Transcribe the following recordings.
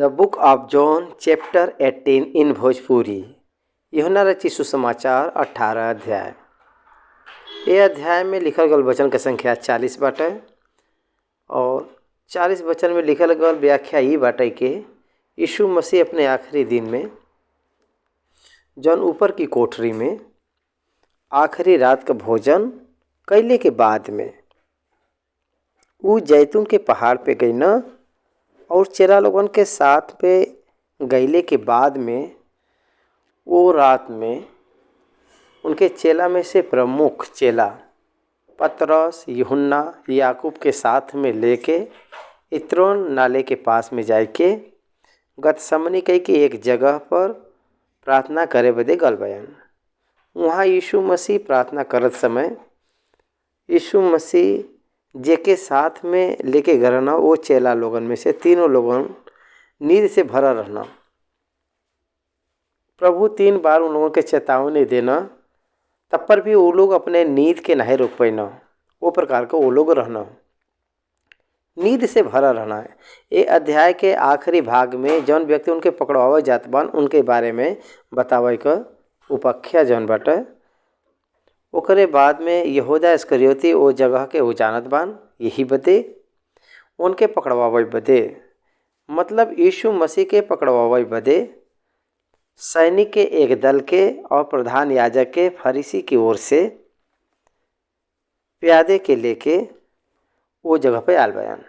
The book of John chapter 18 इन भोजपुरी। यूहन्ना रचित सुसमाचार 18 अध्याय। ये अध्याय में लिखल गल वचन के संख्या 40 बाटे और 40 वचन में लिखल गल व्याख्या ये बाटे कि यीशु मसीह अपने आखिरी दिन में जौन ऊपर की कोठरी में आखिरी रात का भोजन कैले के बाद में वो जैतून के पहाड़ पे गई न और चेला लोगन के साथ पे गईले के बाद में वो रात में उनके चेला में से प्रमुख चेला पतरस, यूहन्ना, याकूब के साथ में लेके इत्रोन नाले के पास में जाके गतसमनी कही के एक जगह पर प्रार्थना करे बदे गल बयान। वहाँ यीशु मसीह प्रार्थना करत समय यीशु मसीह जेके साथ में लेके गए रहना वो चेला लोगन में से तीनों लोगन नींद से भरा रहना। प्रभु 3 बार उन लोगों के चेतावनी देना, तब पर भी वो लोग अपने नींद के नहीं रोक पाना। वो प्रकार का वो लोग रहना, नींद से भरा रहना है। ये अध्याय के आखिरी भाग में जौन व्यक्ति उनके पकड़वावे जात बान उनके बारे में बतावे का उपाख्या जौन बाटे। ओकरे बाद में यहूदा इस्करियोती वो जगह के वो जानत बान, यही बदे उनके पकड़वावे बदे, मतलब यीशु मसीह के पकड़वावे बदे सैनिक के एक दल के और प्रधान याजक के फरीसी की ओर से प्यादे के लेके वो जगह पे आल बयान।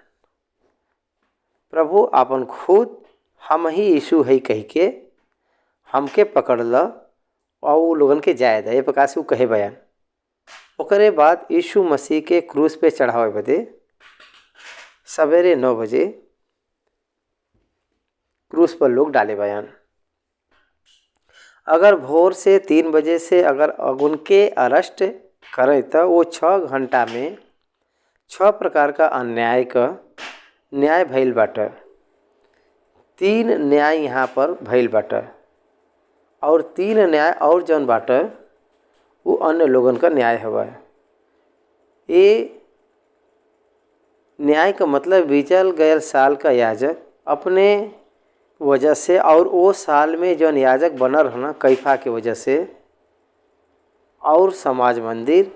प्रभु आपन खुद हम ही यीशु है कह के हमके पकड़ ल और वो लोगन के जाए दे प्रकार से वो कहे बयान। ओकरे बाद यीशु मसीह के क्रूस पे चढ़ावे बदे सवेरे 9 बजे क्रूस पर लोग डाले बयान। अगर भोर से 3 बजे से अगर उनके अरेस्ट करें तो वो 6 घंटा में 6 प्रकार का अन्याय का न्याय भइल बाटे। 3 न्याय यहाँ पर भइल बाटे और 3 न्याय और जौन बाटे वो अन्य लोगन का न्याय हवा। ये न्याय का मतलब बीतल गयल साल का याजक अपने वजह से और वो साल में जौन याजक बनल रहना कैफा के वजह से और समाज मंदिर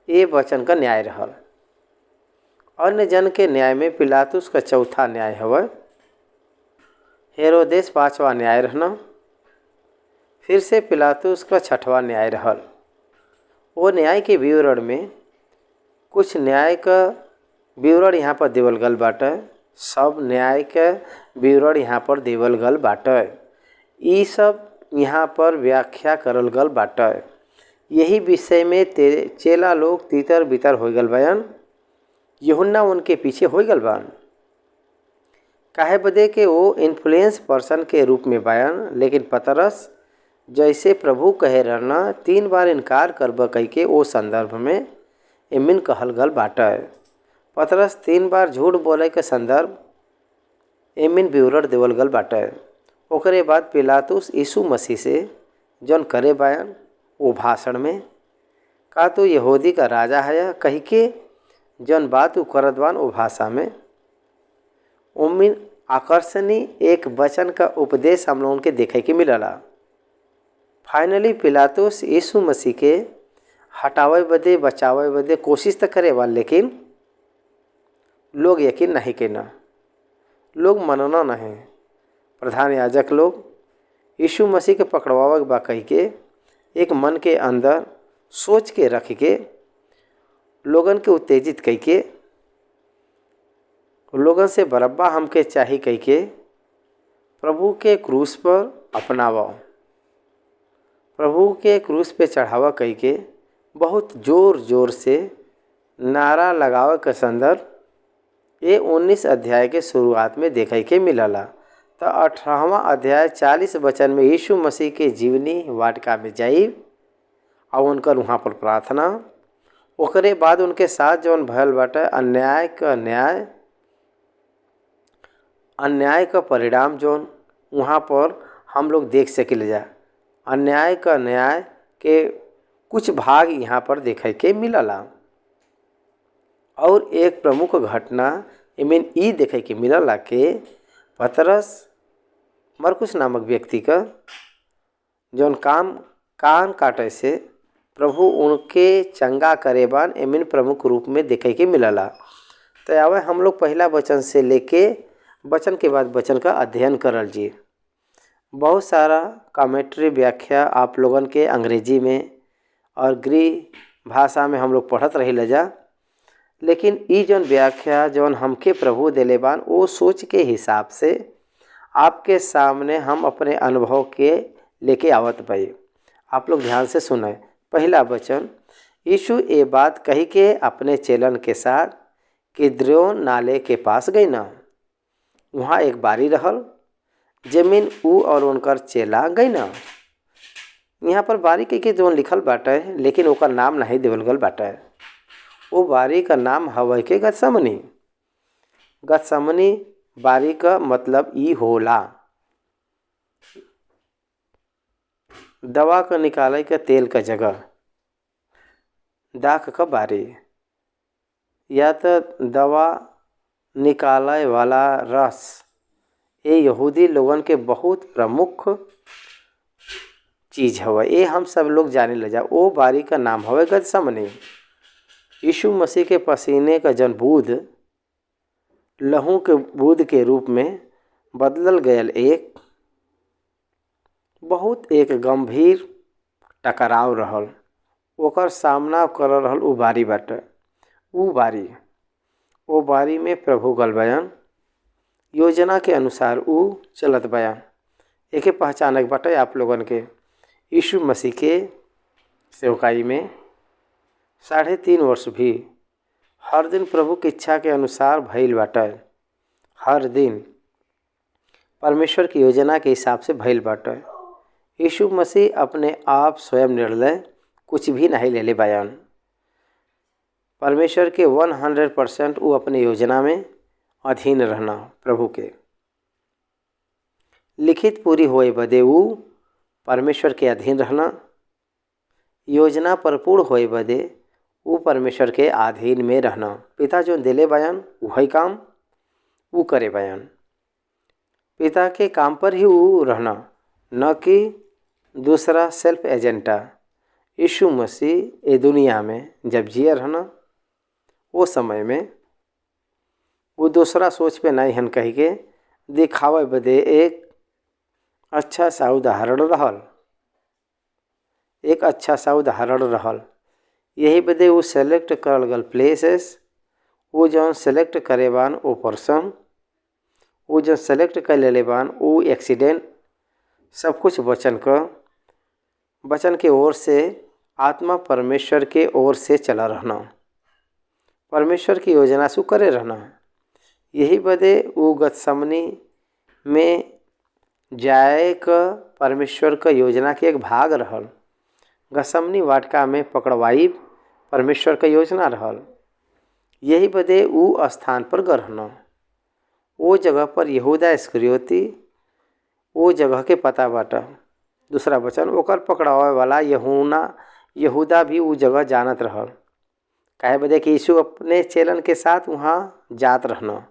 ये वचन का न्याय रहल। अन्य जन के न्याय में पिलातुस का चौथा न्याय हवा, हेरोदेस 5वां न्याय रहना, फिर से पिलातुस का 6वां न्याय रहल। वो न्याय के विवरण में कुछ न्याय का विवरण यहाँ पर देवल गल बाटे, सब न्याय के विवरण यहाँ पर देवल गल बाटे। ये सब यहाँ पर व्याख्या करल गल बाटे। यही विषय में चेला लोग तीतर बितर हो गल बयान। यूहन्ना उनके पीछे हो गल बान काहे बदे के वो इन्फ्लुएंस पर्सन के रूप में बयान। लेकिन पतरस जैसे प्रभु कहे रहना 3 बार इनकार करब कह के वो संदर्भ में एमिन कहल गल बाटे। पतरस 3 बार झूठ बोले के संदर्भ एमिन विवरण देवल गल बाटे। ओकरे बाद पिलातुस यीशु मसीह से जौन करे बयान वो भाषण में का तो यहूदी का राजा है कह के जौन बात वो करत बान वो भाषा में उमिन आकर्षणीय एक वचन का उपदेश हम लोगों के देखे के मिलला। फाइनली पिलातुस यीशु मसीह के हटावे बदे बचावे बदे कोशिश तो करे बा, लेकिन लोग यकीन नहीं के ना, लोग मनना नहीं। प्रधान याजक लोग यीशु मसीह के पकड़वावे बा कह के एक मन के अंदर सोच के रख के लोगन के उत्तेजित कह के लोगन से बरब्बा हमके चाही कह के प्रभु के क्रूस पर अपनावा, प्रभु के क्रूस पे चढ़ावा कह के बहुत जोर जोर से नारा लगावे के संदर्भ ये 19 अध्याय के शुरुआत में देखे के मिलला। तो 18वां अध्याय 40 वचन में यीशु मसीह के जीवनी वाटिका में जाई और उनकर वहाँ पर प्रार्थना। ओकरे बाद उनके साथ जौन भयल बाटे अन्याय का परिणाम जौन वहाँ पर हम लोग देख सकिल जा। अन्याय का न्याय के कुछ भाग यहाँ पर देखे के मिलला और एक प्रमुख घटना इमें ई देखे के मिलला के पतरस मरकुस नामक व्यक्ति का जौन कान काटे से प्रभु उनके चंगा करे बान एमिन प्रमुख रूप में देखे के मिलला। तो आवे हम लोग पहला वचन से लेके वचन के बाद वचन का अध्ययन करल जी। बहुत सारा कमेंट्री व्याख्या आप लोगन के अंग्रेजी में और गृह भाषा में हम लोग पढ़त रही लजा, लेकिन ई जौन व्याख्या जौन हमके प्रभु देले बान वो सोच के हिसाब से आपके सामने हम अपने अनुभव के लेके आवत भाई। आप लोग ध्यान से सुने। पहला वचन, यीशु ये बात कही के अपने चेलन के साथ किद्रोन नाले के पास गई ना। वहाँ एक बारी रहल जमीन ऊ और उनकर चेला गई ना। यहाँ पर बारी के जौन लिखल बाटे लेकिन ओकर नाम नहीं देवल गल बाटे। वो बारी का नाम हवे के गतसमनी। गतसमनी बारी का मतलब ई होला दवा का निकाले का तेल का जगह दाख का बारी, या तो दवा निकाले वाला रस। ये यहूदी लोगन के बहुत प्रमुख चीज़ हवे। ये हम सब लोग जाने ले जा। वो बारी का नाम हवे गतसमनी। यीशु मसीह के पसीने का जन बूंद लहू के बूंद के रूप में बदलल गयल एक गंभीर टकराव रहल। ओकर सामना कर रहल उ बारी बाटे। वो बारी में प्रभु गल बयान योजना के अनुसार उ चलत बयान। एके पहचानक बाटे आप लोगन के यीशु मसीह के सेवकाई में 3.5 वर्ष भी हर दिन प्रभु की इच्छा के अनुसार भइल बाटे। हर दिन परमेश्वर की योजना के हिसाब से भइल बाटे। यीशु मसीह अपने आप स्वयं निर्णय कुछ भी नहीं ले ले बयान। परमेश्वर के 100% वो अपने योजना में अधीन रहना। प्रभु के लिखित पूरी होए बदे वो परमेश्वर के अधीन रहना। योजना परिपूर्ण होए बदे वो परमेश्वर के अधीन में रहना। पिता जो दिले बयान वही काम वो करे बयान। पिता के काम पर ही वो रहना, न कि दूसरा सेल्फ एजेंडा। यीशु मसीह ये दुनिया में जब जिए रहना वो समय में वो दूसरा सोच पे नहीं हन कही के दिखावे बदे एक अच्छा सा उदाहरण रहल। यही बदे वो सेलेक्ट करल गल प्लेसेस, वो जौन सेलेक्ट करे बान वो पर्सन, वो जौन सेलेक्ट कर ले बान वो एक्सीडेंट, सब कुछ वचन के ओर से आत्मा परमेश्वर के ओर से चला रहना। परमेश्वर की योजना से करे रहना। यही बदे वो गतसमनी में जाए का परमेश्वर का योजना के एक भाग रहल। गतसमनी वाटिका में पकड़वाई परमेश्वर का योजना रहल। यही बदे वो स्थान पर गरहना। वो जगह पर यहूदा इस्करियोती वो जगह के पता बाटा। दूसरा वचन, ओकर पकड़ावे वाला यहूदा भी वो जगह जानत रहल। काहे बदे कि यीशु अपने चेलन के साथ वहाँ जात रहना।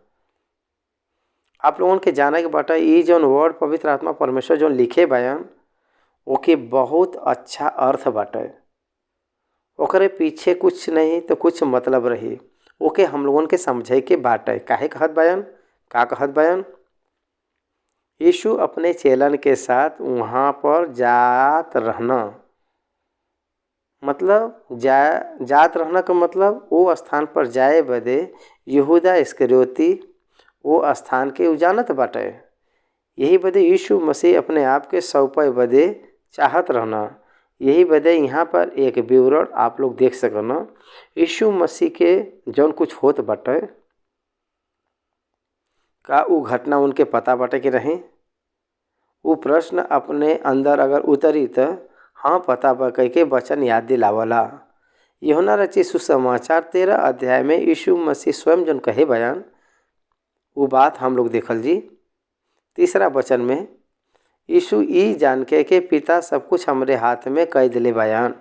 आप लोगों के जाने के बाटा ये जौन वर्ड पवित्र आत्मा परमेश्वर जौन लिखे बयान ओके बहुत अच्छा अर्थ बाटे। ओकरे पीछे कुछ नहीं तो कुछ मतलब रही। ओके हम लोगों के समझे के बाटे। काहे कहत बयान, का कहत बयान, यीशु अपने चेलन के साथ वहाँ पर जात रहना। मतलब जात रहना का मतलब वो स्थान पर जाए बदे यहूदा इस्करियोती वो स्थान के उजानत बाटे। यही बदे यीशु मसीह अपने आप के सौंपे बदे चाहत रहना। यही बदे यहाँ पर एक विवरण आप लोग देख सकना। यीशु मसीह के जौन कुछ होत बाटे का वो घटना उनके पता बाटे कि नहीं। वो प्रश्न अपने अंदर अगर उतरी तो हाँ पता बा कह के वचन याद दिलावला। यूहन्ना रचित सुसमाचार 13 अध्याय में यीशु मसीह स्वयं जौन कहे बयान वो बात हम लोग देखल जी। 3 वचन में यीशु ई जान के पिता सब कुछ हमरे हाथ में कह दिले बयान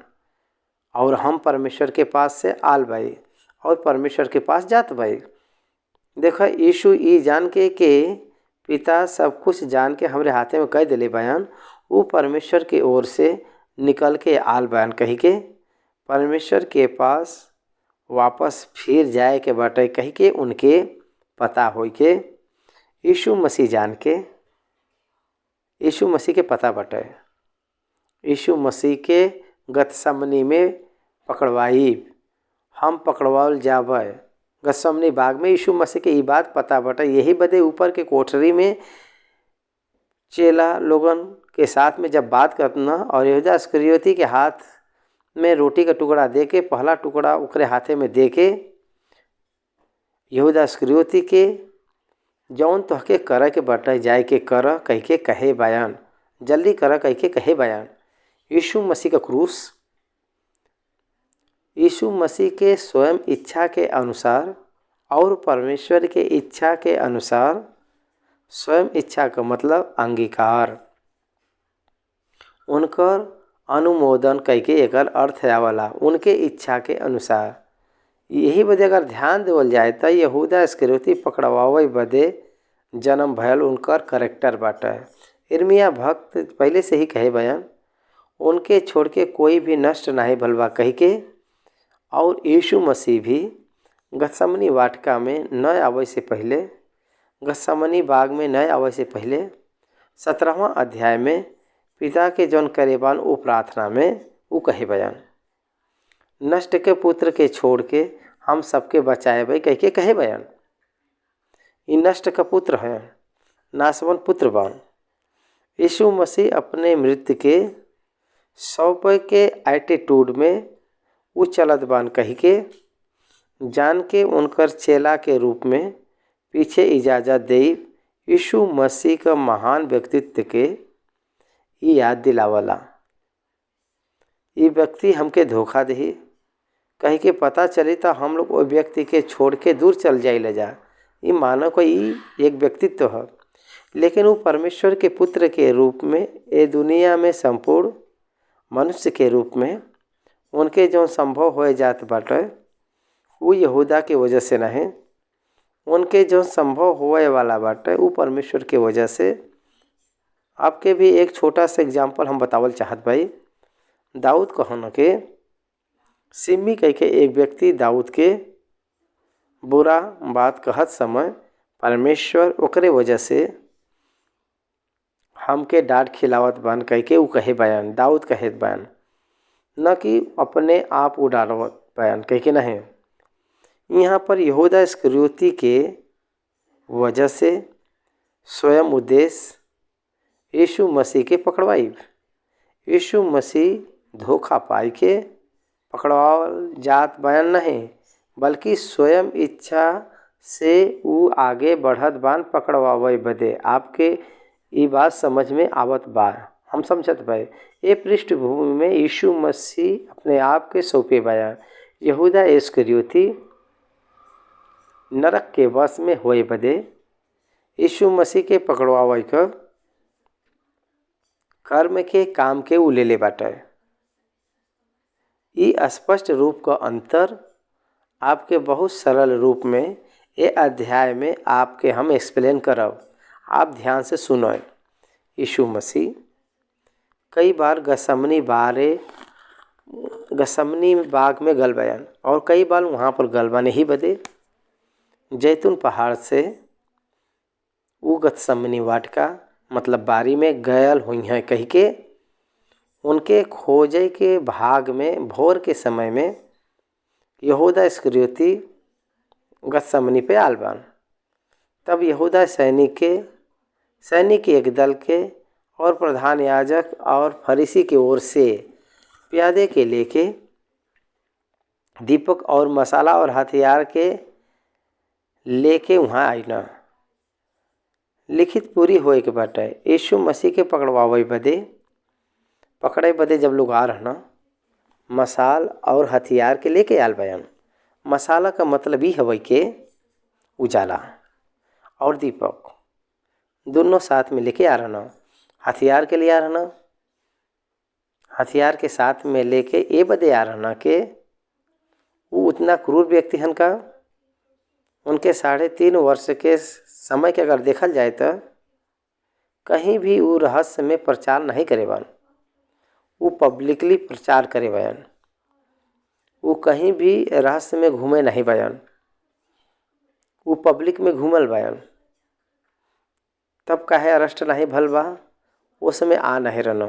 और हम परमेश्वर के पास से आल भाई और परमेश्वर के पास जात भाई। देखो यीशु ई जान के पिता सब कुछ जान के हमरे हाथे में कह दिले बयान, वो परमेश्वर के ओर से निकल के आल बयान कही के परमेश्वर के पास वापस फिर जाए के बाटे कही के उनके पता होई के यीशु मसीह जान के यीशु मसीह के पता बाटे। यीशु मसीह के गतसमनी में पकड़वाई, हम पकड़वाल जावे गतसमनी बाग में। यीशु मसीह के ये बात पता बाटे, यही बदे ऊपर के कोठरी में चेला लोगन के साथ में जब बात करना और यहूदा इस्करियोती के हाथ में रोटी का टुकड़ा दे के पहला टुकड़ा उकरे हाथे में दे के यहूदा इस्करियोती के जौन तोहके कर के बटे जाए के कर कह के कहे बयान, जल्दी कर कह के कहे बयान। यीशु मसीह का क्रूस यीशु मसीह के स्वयं इच्छा के अनुसार और परमेश्वर के इच्छा के अनुसार, स्वयं इच्छा का मतलब अंगीकार, उनकर अनुमोदन कह के एकर अर्थ आवाला उनके इच्छा के अनुसार। यही बदे अगर ध्यान देवल जाए तो यहूदा इस्करियोती पकड़वावे बदे जन्म भयल उनकर करेक्टर बाटे। यिर्मयाह भक्त पहले से ही कहे बयान, उनके छोड़ के कोई भी नष्ट नहीं भलवा कह के। और यीशु मसीह भी गतसमनी वाटिका में न आवे से पहले, गतसमनी बाग में न आवे से पहले 17वां अध्याय में पिता के जौन करेबान वो प्रार्थना में वो कहे बयान, नष्ट के पुत्र के छोड़ के हम सबके बचाए भाई कह के कहे बयान। ये नष्ट का पुत्र है, नासवन पुत्र बान। यीशु मसीह अपने मृत्यु के सौंप के एटीट्यूड में वो चलत बान कही के जान के उनकर चेला के रूप में पीछे इजाज़त दे यीशु मसीह का महान व्यक्तित्व के ये याद दिलावला। ये व्यक्ति हमके धोखा दही कहीं के पता चली तो हम लोग वो व्यक्ति के छोड़ के दूर चल जाए ले जा। ये मानव का ये एक व्यक्तित्व है, लेकिन वो परमेश्वर के पुत्र के रूप में ये दुनिया में संपूर्ण मनुष्य के रूप में उनके जो संभव हो जात बाटे वो यहूदा के वजह से नहीं, उनके जो संभव होए वाला बाटे वो परमेश्वर के वजह से। आपके भी एक छोटा सा एग्जाम्पल हम बतावल चाहत भाई। दाऊद कहन के सिम्मी कह के एक व्यक्ति दाऊद के बुरा बात कहत समय परमेश्वर ओकरे वजह से हमके डांट खिलावत बन कह के वो कहे बयान, दाऊद कहे बयान, न कि अपने आप उड़ावत बयान कह के नहीं। यहाँ पर यहूदा इस्करियोती के वजह से स्वयं उद्देश्य यीशु मसीह के पकड़वाई। यीशु मसीह धोखा पाई के पकड़वाल जात बयान नहीं, बल्कि स्वयं इच्छा से वो आगे बढ़त बान पकड़वावे बदे। आपके ये बात समझ में आवत बा, हम समझत भाई। ये पृष्ठभूमि में यीशु मसीह अपने आप के सौंपे बयान। यहूदा इस्करियोती नरक के वश में होए बदे यीशु मसीह के पकड़वावे कर कर्म के काम के उले ले बाटे। ये स्पष्ट रूप का अंतर आपके बहुत सरल रूप में ये अध्याय में आपके हम एक्सप्लेन करब, आप ध्यान से सुनो। यीशु मसीह कई बार गतसमनी बाग में गल बयान और कई बार वहाँ पर गलबा नहीं बदे जैतून पहाड़ से वो गतसमनी वाटिका मतलब बारी में गयल हुई हैं कही के उनके खोजे के भाग में भोर के समय में यहूदा इस्करियोती गतसमनी पे आलबान। तब यहूदा सैनिक एक दल के और प्रधान याजक और फरीसी की ओर से प्यादे के लेके दीपक और मसाला और हथियार के लेके वहाँ आई ना। लिखित पूरी होए के बाटे यीशु मसीह के पकड़े बदे जब लोग आ रहना मसाल और हथियार के लेके आल बयान। मसाला का मतलब ही हवई के उजाला और दीपक दोनों साथ में लेके आ रहना। हथियार के लिए आ रहना, हथियार के साथ में लेके ये बदे आ रहना के वो उतना क्रूर व्यक्ति हन का उनके 3.5 वर्ष के समय के अगर देखल जाए तो कहीं भी वो रहस्य में प्रचार नहीं करे बन, वो पब्लिकली प्रचार करे बयान। वो कहीं भी रहस्य में घूमे नहीं बयान, वो पब्लिक में घूमल बयान। तब काहे अरेस्ट नहीं भल बा, वो समय आ नहीं रहना।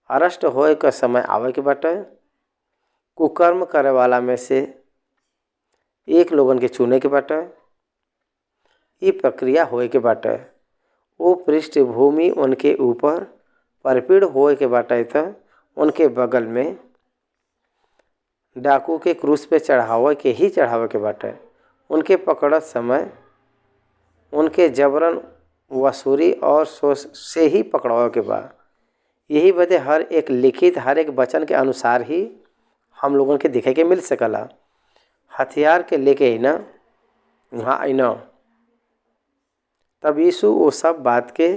अरेस्ट होए का समय आवे के बाटे। कुकर्म करे वाला में से एक लोगन के चुने के बाटे। ये प्रक्रिया होए के बाटे। वो पृष्ठभूमि उनके ऊपर परपीड़ होए के बाटे त उनके बगल में डाकू के क्रूस पे चढ़ावे के बाटे। उनके पकड़त समय उनके जबरन वसूरी और सोच से ही पकड़ावे के बा। यही बदे हर एक लिखित हर एक वचन के अनुसार ही हम लोगन के दिखे के मिल सकला। हथियार के लेके ही ना वहाँ आईना। तब यीशु वो सब बात के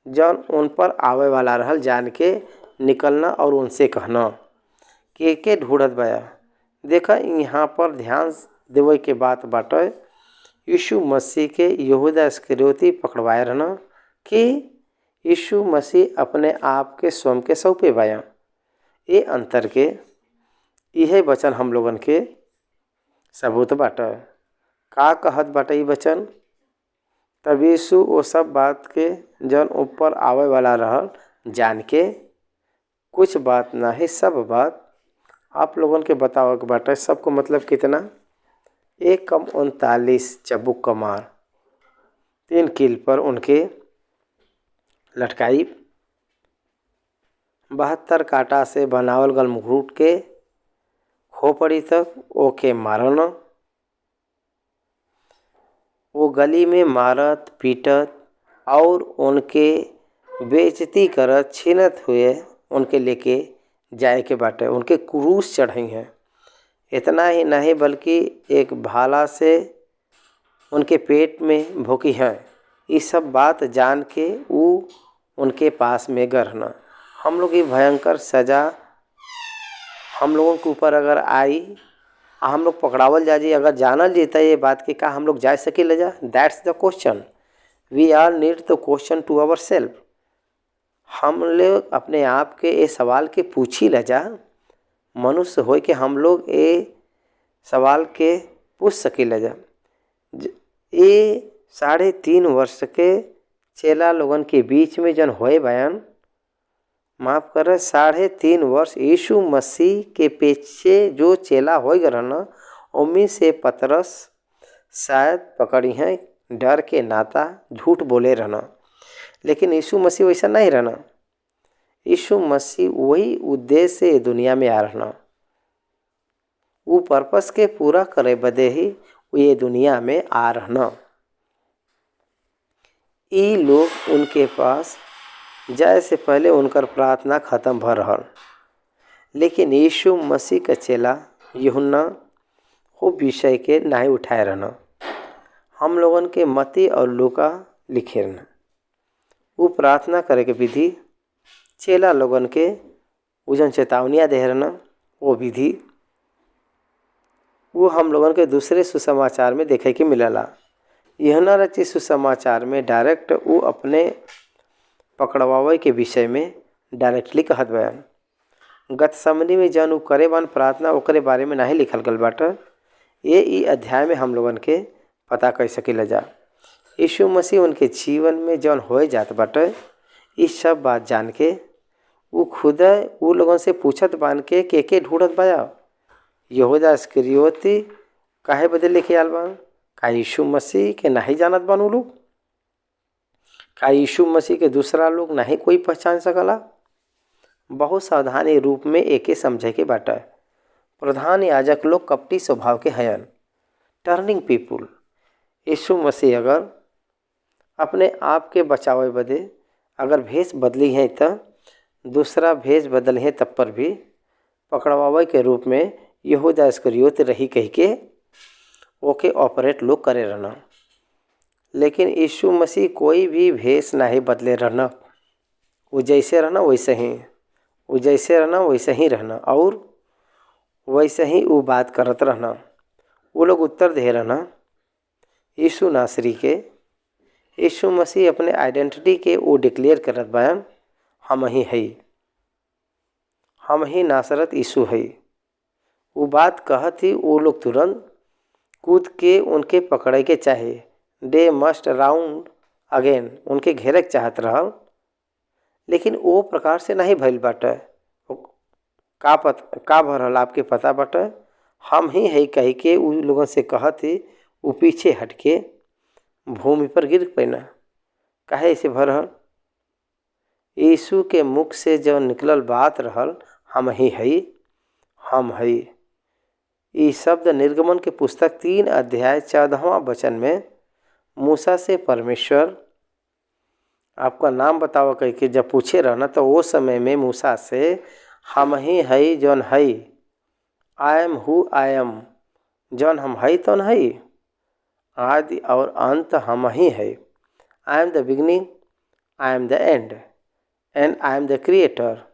जौन उन पर आवे वाला रहल जान के निकलना और उनसे कहना के ढूंढत बया। देखा यहाँ पर ध्यान देवे के बात बाटे। यीशु मसीह के यहूदा इस्करियोती पकड़वाए रहना कि यीशु मसीह अपने आप के स्वयं के सौंपे बया। ये अंतर के यह वचन हम लोगन के सबूत बाटे। का कहत बाटे ये वचन? तब यीशु वो सब बात के जौन ऊपर आवे वाला रहल जान के कुछ बात ना ही सब बात आप लोगन के बतावे के बाटे। सबको मतलब कितना? 1:39 चबुक का मार 3 कील पर उनके लटकाई। 72 कांटा से बनावल गल मुकुट के खोपड़ी तक ओके मारना। वो गली में मारत पीटत और उनके बेइज्जती करत छीनत हुए उनके लेके जाए के बाटे। उनके क्रूस चढ़ाई हैं। इतना ही नहीं बल्कि एक भाला से उनके पेट में भोंकी हैं। ये सब बात जान के वो उनके पास में गरहना। हम लोग ये भयंकर सज़ा हम लोगों के ऊपर अगर आई, हम लोग पकड़ावल जा जी, अगर जानल जीता ये बात कि का हम लोग जा सके ले जा? That's the question we are need the question to our self. हम लोग अपने आप के ये सवाल के पूछी ले जा। मनुष्य हो के हम लोग ये सवाल के पूछ सके ले जा। ये 3.5 वर्ष के चेला लोगन के बीच में जन होए बयान, माफ़ कर 3.5 वर्ष यीशु मसीह के पीछे जो चेला हो गए रहना, उम्मीद से पतरस शायद पकड़ी हैं डर के नाता झूठ बोले रहना। लेकिन यीशु मसीह वैसा नहीं रहना। यीशु मसीह वही उद्देश्य से दुनिया में आ रहना। वो पर्पस के पूरा करे बदे ही ये दुनिया में आ रहना। ये लोग उनके पास जाए से पहले उनकर प्रार्थना खत्म भर रहल। लेकिन यीशु मसीह का चेला यूहन्ना वो विषय के नहीं उठाए रहना। हम लोगन के मत्ती और लूका लिखे रहना। वो प्रार्थना करे के विधि चेला लोगन के उजन चेतावनियाँ दे रहना। वो विधि वो हम लोगन के दूसरे सुसमाचार में देखे के मिलला। यूहन्ना रचित सुसमाचार में डायरेक्ट वो अपने पकड़वावे के विषय में डायरेक्टली कहत बयान। गतसमनी में जन उ करे बान प्रार्थना ओकरे बारे में नहीं लिखल गल बाटे। ये अध्याय में हम लोगन के पता कर सकीला जा। यीशु मसीह उनके जीवन में जौन होए जात बाटे, इस सब बात जान के वो खुद वो लोगन से पूछत बान के ढूंढत बया। यहूदा इस्करियोती काहे बदे लेके आल बान? का यीशु मसीह के नहीं जानत बान वो लोग? का यीशु मसीह के दूसरा लोग नहीं कोई पहचान सकला? बहुत सावधानी रूप में एके समझे के बाटे। प्रधान याजक लोग कपटी स्वभाव के हयन, टर्निंग पीपुल। यीशु मसीह अगर अपने आप के बचावे बदे अगर भेष बदली है तो दूसरा भेष बदल है, तब पर भी पकड़वावे के रूप में यहूदा इस्करियोती रही कह के ओके ऑपरेट लोग करे रहना। लेकिन यीशु मसीह कोई भी भेष नहीं बदले रहना। वो जैसे रहना वैसे ही, वो जैसे रहना वैसे ही रहना और वैसे ही वो बात करत रहना। वो लोग उत्तर दे रहना, यीशु नासरी के यीशु मसीह अपने आइडेंटिटी के वो डिक्लेयर करत बयान, हम ही हई, हम ही नासरत यीशु हई। वो बात कहत ही वो लोग तुरंत कूद के उनके पकड़े के चाहे, दे मस्ट राउंड अगेन, उनके घेरे के चाहत रहल, लेकिन वो प्रकार से नहीं भइल बाटे। का भरल आपके पता बाटे, हम ही है कही के उ लोगन से कहत ही वो पीछे हट के भूमि पर गिर पैना। काहे ऐसे भरल? यीशु के मुख से जो निकलल बात रहल, हम ही हई, हम हई। ये शब्द निर्गमन के पुस्तक 3 अध्याय 14वां वचन में मूसा से परमेश्वर आपका नाम बताओ कह के जब पूछे रहना, तो वो समय में मूसा से हम ही हई जौन हई, I am who I am, जौन हम हई तौन हई, आदि और अंत हम ही है। I am the beginning, I am the end, and I am the creator,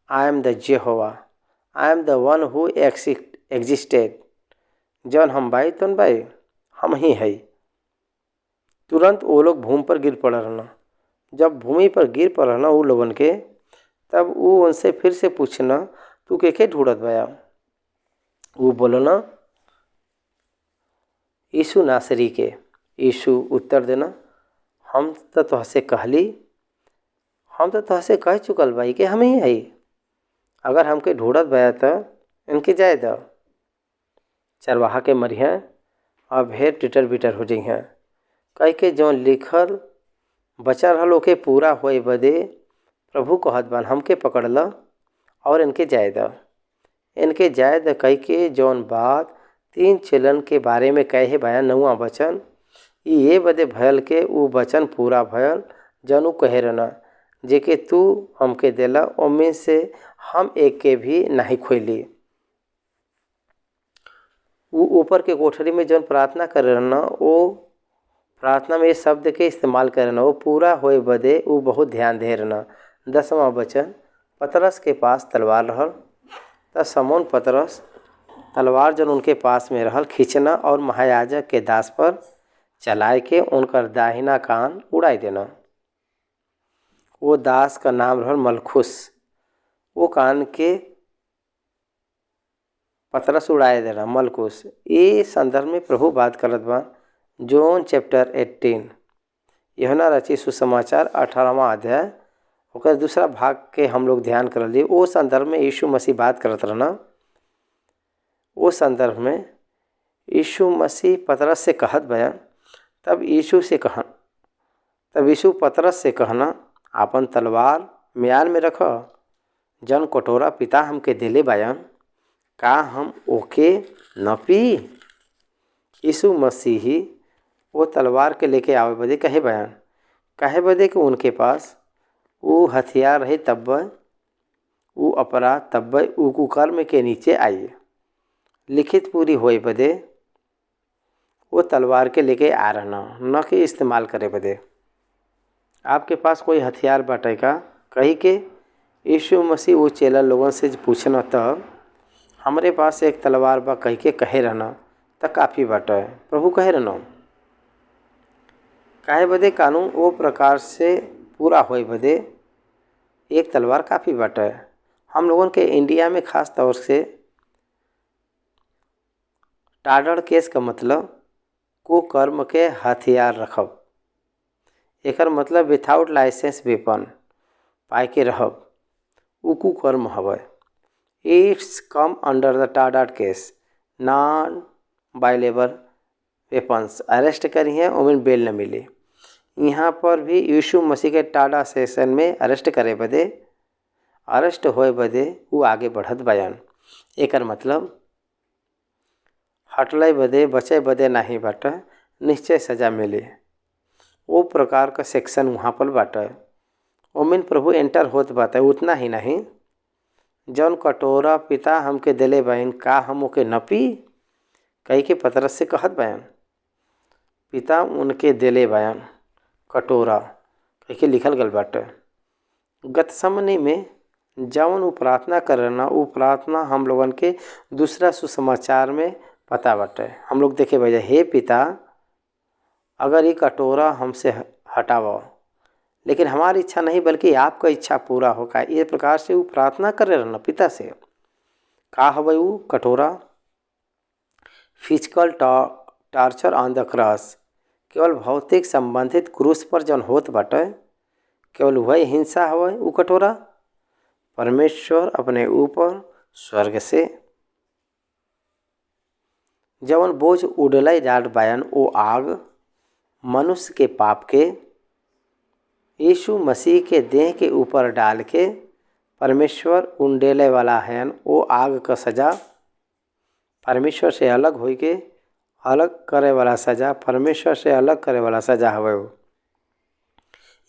I am the Jehovah, I am the one who existed, जौन हम बाई तौन बाई, हम ही है। तुरंत वो लोग भूमि पर गिर पड़ रहना। जब भूमि पर गिर पड़ रहना वो लोगन के, तब वो उनसे फिर से पूछना, तू के ढूंढत बया? वो बोलो ना, यीशु नासरी के। यीशु उत्तर देना, हम तो तुहसे कहली, हम तो तुहसे कह चुकल बाई कि हम ही हई, अगर हमके ढूंढत बया तो इनके जाए दो। चरवाहा के मरिया और भेड़ टिटर बिटर हो जाइ हैं, कह के जो लिखल बचा रहल ओके पूरा होए बदे प्रभु कहत बान, हमके पकड़ ल और इनके जाए द, इनके जाए द कह के जौन बात 3 चेलन के बारे में कहे बयान 9वां वचन, ये बदे भयल के वो वचन पूरा भयल जौन उ कहे रहना, जेके तू हमके देला ओमे से हम एक के भी नहीं खोली। वो ऊपर के कोठरी में जौन प्रार्थना कर रहना, वो प्रार्थना में इस शब्द के इस्तेमाल करना, वो पूरा होए बदे वो बहुत ध्यान दे रहना। 10वां वचन, पतरस के पास तलवार रहल, त समौन पतरस तलवार जन उनके पास में रहल खींचना और महायाजक के दास पर चलाए के उनकर दाहिना कान उड़ाई देना। वो दास का नाम रहल मलखुस। वो कान के पतरस उड़ाए देना मलखुस। ये संदर्भ में प्रभु बात करत बा जॉन चैप्टर 18, यूहन्ना रचित सुसमाचार 18वां अध्याय ओकर दूसरा भाग के हम लोग ध्यान कर लिए। वो संदर्भ में यीशु मसीह बात करत रहना। वो संदर्भ में यीशु मसीह पतरस से कहत बया, तब यीशु पतरस से कहना, आपन तलवार म्यान में रख, जन कटोरा पिता हमके देले बयान, का हम ओके न पी? यीशु मसीह ही वो तलवार के लेके आवे बदे कहे बयान, कहे बदे कि उनके पास वो हथियार रहे, तब वो अपराध तब वो कुकर्म के नीचे आइए। लिखित पूरी होए बदे वो तलवार के लेके आ रहना, न कि इस्तेमाल करे बदे। आपके पास कोई हथियार बाटे का? कही के यीशु मसीह वो चेला लोगों से पूछना, तब हमरे पास एक तलवार बा कही के कहे रहना तब काफ़ी बाटे। प्रभु कहे रहना काहे बदे कानून वो प्रकार से पूरा होए बदे एक तलवार काफ़ी बाटे। हम लोगों के इंडिया में ख़ास तौर से टाडड़ केस का मतलब कुकर्म के हथियार रखब, एकर मतलब विथआउट लाइसेंस वेपन पाए के रहब, उ कुकर्म हवे। It's come under the TADA case, non bailable weapons arrest करिए ओमें बेल न मिले। यहाँ पर भी यीशु मसीह के टाडा सेशन में अरेस्ट करे बदे, अरेस्ट होए बदे वो आगे बढ़त बयान। एकर मतलब हटले बदे बचे बदे नहीं बाटे, निश्चय सजा मिले। वो प्रकार का सेक्शन वहाँ पर बाटे, ओमें प्रभु एंटर होत बाटे। उतना ही नहीं, जौन कटोरा पिता हमके देले बहन, का हम ओके न पी? कही के पतरस से कहत बयान, पिता उनके देले बयान कटोरा कही के लिखल गल बाटे। गतसमनी में जौन वो प्रार्थना करना, वो प्रार्थना हम लोगन के दूसरा सुसमाचार में पता बाटे। हम लोग देखे भैया, हे पिता अगर ये कटोरा हमसे हटाओ, लेकिन हमारी इच्छा नहीं बल्कि आपका इच्छा पूरा होगा। ये प्रकार से वो प्रार्थना करे रहना पिता से। का हवे वो कटोरा? Physical torture on the cross, केवल भौतिक संबंधित क्रूस पर जौन होत बाटे, केवल वही हिंसा हवे वो कटोरा। परमेश्वर अपने ऊपर स्वर्ग से जवन बोझ उड़ले जात बायन वो आग मनुष्य के पाप के यीशु मसीह के देह के ऊपर डाल के परमेश्वर उंडेले वाला हैन। वो आग का सजा परमेश्वर से अलग होई के अलग करे वाला सजा, परमेश्वर से अलग करे वाला सजा हवे वो।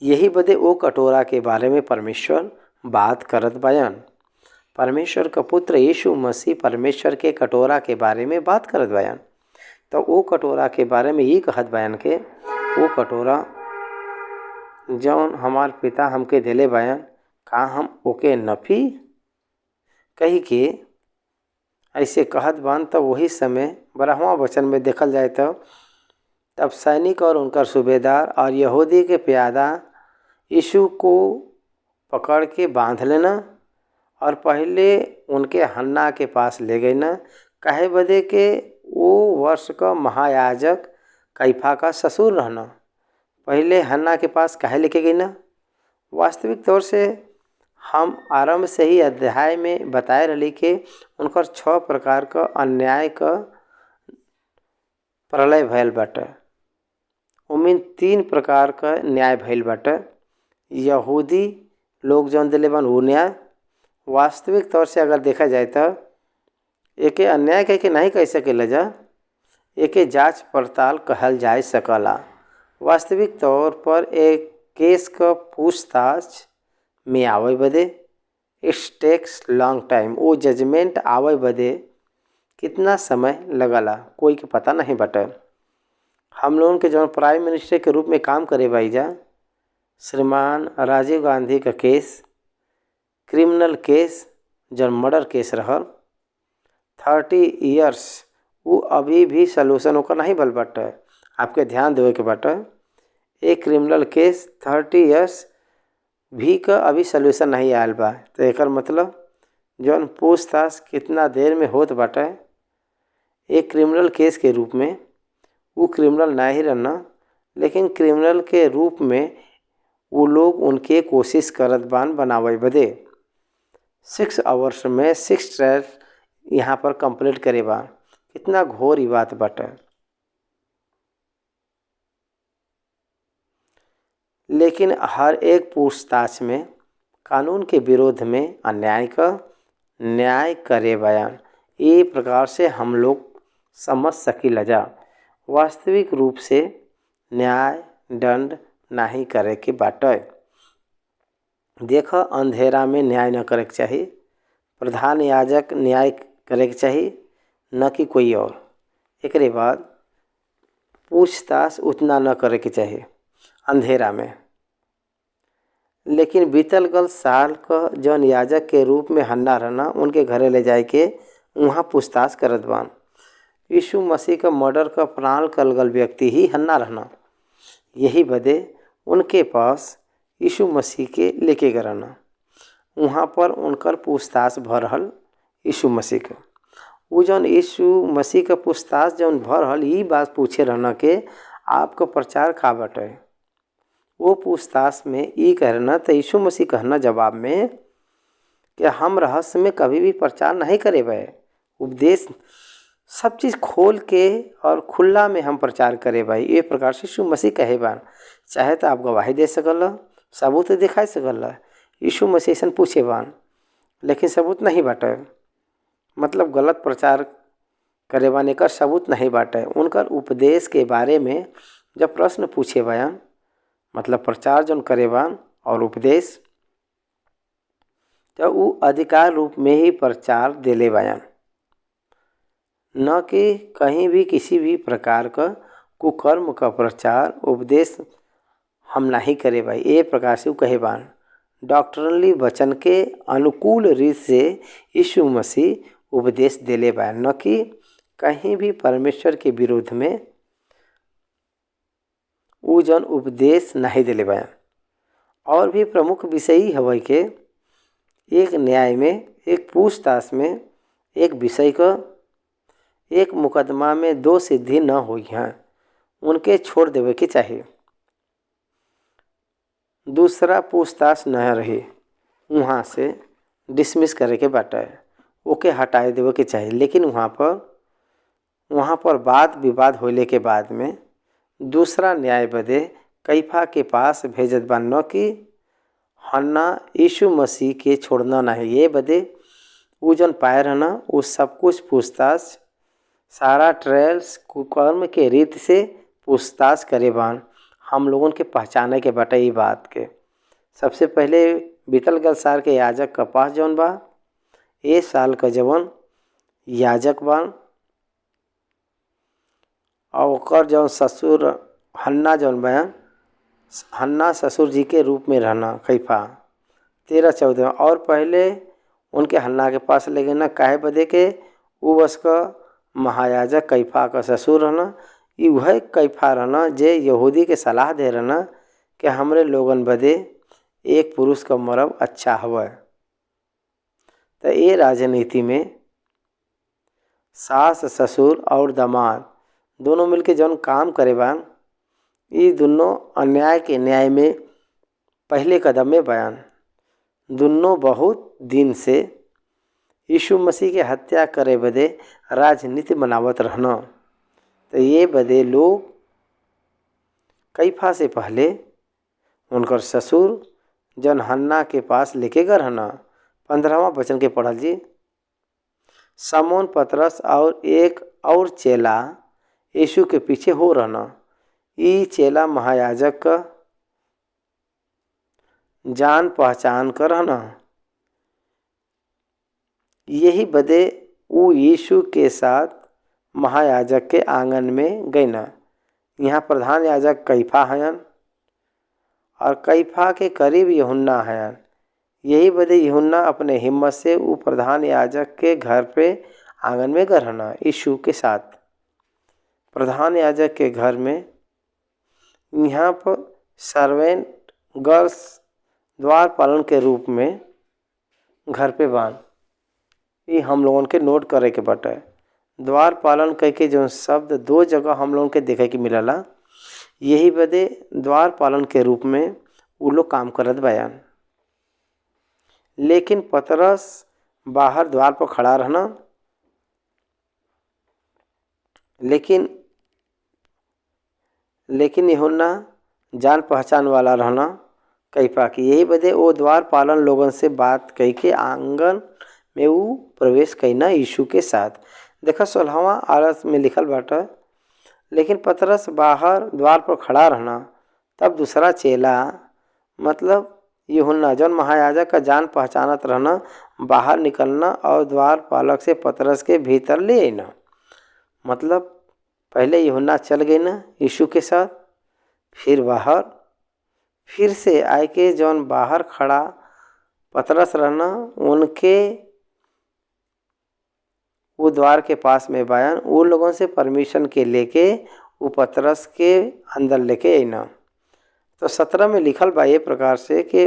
यही बदे वो कटोरा के बारे में परमेश्वर बात करत बायन। परमेश्वर का पुत्र यीशु मसीह परमेश्वर के कटोरा के बारे में बात करत बायन। तो वो कटोरा के बारे में ये कहत बायन के वो कटोरा जौन हमार पिता हमके देले बायन, का हम ओके न पी? कही के ऐसे कहत बान। तो वही समय 12वां वचन में देखल जाए तो तब सैनिक और उनका सूबेदार और यहूदी के प्यादा यीशु को पकड़ के बांध लेना और पहले उनके हन्ना के पास ले गई ना, कहे बदे के वो वर्ष का महायाजक कैफा का ससुर रहना। पहले हन्ना के पास काहे लेके गई ना? वास्तविक तौर से हम आरंभ से ही अध्याय में बताए रही कि उनकर 6 प्रकार का अन्याय का प्रलय भयल बाटे। उमिन 3 प्रकार का न्याय भयल बाटे। यहूदी लोग जौन दिले बन वो न्याय, वास्तविक तौर से अगर देखा जाए तो एके अन्याय कह के नहीं कह सकेला जा, एके जांच पड़ताल कहल जा सकला। वास्तविक तौर पर एक केस का पूछताछ में आवे बदे इट्स टेक्स लॉन्ग टाइम। वो जजमेंट आवे बदे कितना समय लगला कोई के पता नहीं बटे। हम लोगों के जौन प्राइम मिनिस्टर के रूप में काम करे भाईजा श्रीमान राजीव गांधी का केस, क्रिमिनल केस जौन मर्डर केस रहल 30 इयर्स, वो अभी भी सलूशन होकर नहीं बल बाटे। आपके ध्यान देवे के बाटे एक क्रिमिनल केस 30 इयर्स भी का अभी सलूशन नहीं आयल बा। तो एकर मतलब जौन पूछताछ कितना देर में होत बाटे एक क्रिमिनल केस के रूप में, वो क्रिमिनल नहीं रहना, लेकिन क्रिमिनल के रूप में वो लोग उनके कोशिश करत बान बनावे बदे 6 आवर्स में 6 ट्रायल यहाँ पर कंप्लीट करे बा। कितना घोर ही बात बाटे। लेकिन हर एक पूछताछ में कानून के विरोध में अन्याय का न्याय करे बयान। ये प्रकार से हम लोग समझ सकीला जा वास्तविक रूप से न्याय दंड नहीं करे के बाटे। देखा अंधेरा में न्याय न करे के चाहिए, प्रधान याजक न्याय करे के चाहिए न कि कोई और। एकरे बाद पूछताछ उतना न करे के चाहिए अंधेरा में। लेकिन बीतल गल साल का जौन याजक के रूप में हन्ना रहना उनके घरे ले जाए के वहाँ पूछताछ करत बान। यीशु मसीह का मर्डर का प्राण कल गल व्यक्ति ही हन्ना रहना। यही बदे उनके पास यीशु मसीह के लेके गए रहना। वहाँ पर उनकर पूछताछ भर रहल यीशु मसीह के। वो जौन यीशु मसीह का पूछताछ जौन भर रहल ये बात पूछे रहना कि आपका प्रचार का बाटे। वो पूछताछ में ये कहना तो यीशु मसीह कहना जवाब में कि हम रहस्य में कभी भी प्रचार नहीं करे बे, उपदेश सब चीज़ खोल के और खुला में हम प्रचार करे भाई। ये प्रकार से यीशु मसीह कहे बान। चाहे तो आप गवाही दे सकल, सबूत दिखाई सकल। यीशु मसीह से पूछे बान लेकिन सबूत नहीं बाटे, मतलब गलत प्रचार करे बान एकर सबूत नहीं बाटे। उनकर उपदेश के बारे में जब प्रश्न पूछे बयान मतलब प्रचार जौन करे बान और उपदेश, तो वो अधिकार रूप में ही प्रचार देले बयान, न कि कहीं भी किसी भी प्रकार का कुकर्म का प्रचार उपदेश हम नहीं करे भाई। ये प्रकार से वो कहे बान डॉक्टरली वचन के अनुकूल रीत से यीशु मसीह उपदेश देले बयान, न कि कहीं भी परमेश्वर के विरोध में। ऊ जौन उपदेश नहीं दिले बयान। और भी प्रमुख विषय ही हवे के एक न्याय में, एक पूछताछ में, एक विषय का, एक मुकदमा में दो सिद्धि न हुई हैं, उनके छोड़ देवे के चाहिए। दूसरा पूछताछ न रही, वहाँ से डिसमिस करे के बाटे, ओके हटाए देवे के चाहिए। लेकिन वहाँ पर वाद विवाद होने के बाद में दूसरा न्याय बदे कैफा के पास भेजत बन कि हन्ना यीशु मसीह के छोड़ना नहीं, ये बदे वो जन पाए रहना वो सब कुछ पूछताछ सारा ट्रायल्स कुकर्म के रीत से पूछताछ करे बान। हम लोगों के पहचाने के बाटे ये बात के। सबसे पहले बीतल गल साल के याजक का पास जौन बा, ए साल का जवन याजक बान और ओकर जौन ससुर हन्ना जौन बयान, हन्ना ससुर जी के रूप में रहना कैफा 13-14। और पहले उनके हन्ना के पास ले गए ना काहे बदे के वो बस का महायाजक कैफा का ससुर रहना। ये वह कैफा रहना जे यहूदी के सलाह दे रहना कि हमरे लोगन बदे एक पुरुष का मरब अच्छा हवा। तो ये राजनीति में सास ससुर और दामाद दोनों मिलके जौन काम करे बान, ये दोनों अन्याय के न्याय में पहले कदम में बयान। दोनों बहुत दिन से यीशु मसीह के हत्या करे बदे राजनीति बनावत रहना। तो ये बदे लोग कैफा से पहले उनकर ससुर जन हन्ना के पास लेके गए रहना। 15वां वचन के पढ़ल जी। समौन पतरस और एक और चेला यीशु के पीछे हो रहना। ये चेला महायाजक का जान पहचान कर रहना। यही बदे वो यीशु के साथ महायाजक के आंगन में गई ना। यहाँ प्रधान याजक कैफा हयन और कैफा के करीब यूहन्ना हयन। यही बदे यूहन्ना अपने हिम्मत से वो प्रधान याजक के घर पे आंगन में गए रहना यीशु के साथ। प्रधान याजक के घर में यहाँ पर सर्वेंट गर्ल्स द्वार पालन के रूप में घर पे बान। ये हम लोगों के नोट करे के बाटे। द्वार पालन कह के जो शब्द दो जगह हम लोगों के देखे के मिलला, यही बदे द्वार पालन के रूप में वो लोग काम करत बयान। लेकिन पतरस बाहर द्वार पर खड़ा रहना, लेकिन यूहन्ना जान पहचान वाला रहना कैफा की। यही बदे वो द्वार पालन लोगन से बात कह के आंगन में वो प्रवेश करना यीशु के साथ। देखा 16वां आयत में लिखल बाटा, लेकिन पतरस बाहर द्वार पर खड़ा रहना। तब दूसरा चेला मतलब यूहन्ना जौन महायाजक का जान पहचानत रहना बाहर निकलना और द्वार पालक से पतरस के भीतर ले आना। मतलब पहले यूहन्ना चल गए ना यीशु के साथ, फिर बाहर, फिर से आए के जौन बाहर खड़ा पतरस रहना उनके वो द्वार के पास में बयान वो लोगों से परमिशन के लेके वो पतरस के अंदर लेके आना। तो 17 में लिखल बा ये प्रकार से कि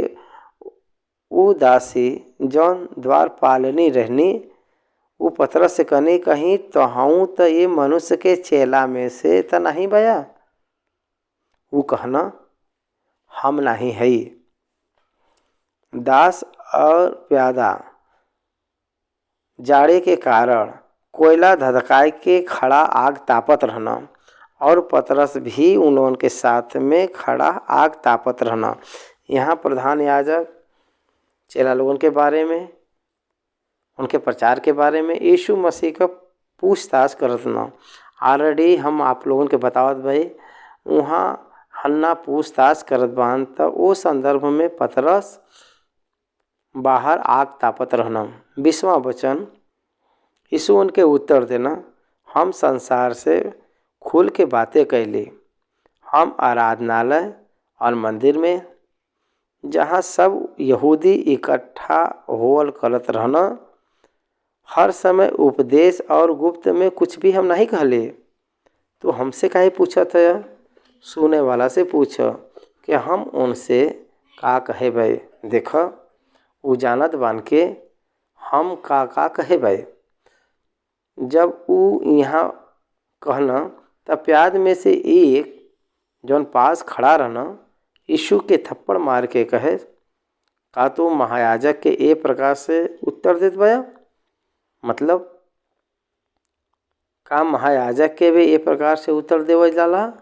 वो दासी जौन द्वार पालनी रहनी वो पतरस से कहनी कहीं तो हूँ तो ये मनुष्य के चेला में से तो नहीं बया। वो कहना हम नहीं है। दास और प्यादा जाड़े के कारण कोयला धधकाए के खड़ा आग तापत रहना और पतरस भी उन लोगों के साथ में खड़ा आग तापत रहना। यहाँ प्रधान याजक चेला लोगों के बारे में, उनके प्रचार के बारे में यीशु मसीह का पूछताछ करत ना। ऑलरेडी हम आप लोगों के बतावत भाई वहाँ हन्ना पूछताछ करत बान। तो वो संदर्भ में पतरस बाहर आग तापत रहना। 20वां वचन यीशु उनके उत्तर देना, हम संसार से खुल के बातें कैली। हम आराधनालय और मंदिर में जहाँ सब यहूदी इकट्ठा होल करत रहना हर समय उपदेश और गुप्त में कुछ भी हम नहीं कहले। तो हमसे काहे पूछत है? सुने वाला से पूछ कि हम उनसे का कहे भाई। देख उ जानत बान के हम का कहे भाई। जब उ यहाँ कहना तब प्याद में से एक जौन पास खड़ा रहना यीशु के थप्पड़ मार के कहे, का तू महायाजक के ए प्रकार से उत्तर देत बया? मतलब का महायाजक के भी ए प्रकार से उत्तर देवल जाला?